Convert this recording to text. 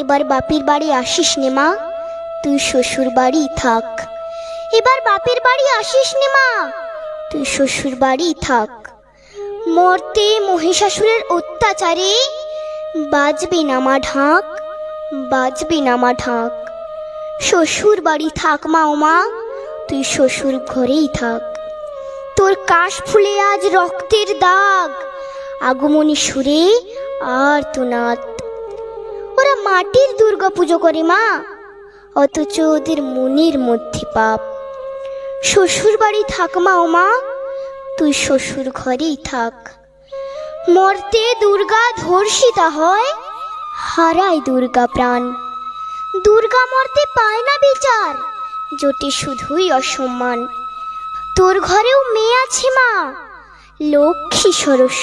এবার বাপের বাড়ি আসিস নে মা, তুই শ্বশুর বাড়ি থাক। এবার বাপের বাড়ি আসিস নে মা, তুই শ্বশুর বাড়ি থাক। মর্তে মহিষাসুরের অত্যাচারে বাজবে না মা ঢাক, বাজবে না মা ঢাক। শ্বশুর বাড়ি থাক মা ও মা, তুই শ্বশুর ঘরেই থাক। তোর কাশ ফুলে আজ রক্তের দাগ, আগমনী সুরে আর তোনাদ। ওরা মাটির দুর্গা পুজো করে মা, অথচ ওদের মনের মধ্যে পাপ। শ্বশুর বাড়ি থাক মা ও মা, তুই শ্বশুর ঘরেই থাক। মর্তে দুর্গা ধর্ষিতা হয়, হারায় দুর্গা প্রাণ। দুর্গা মর্তে পায় না বিচার, জোটে শুধুই অসম্মান। তোর ঘরেও মেয়ে আছে মা, লক্ষ্মী সরস্বতী।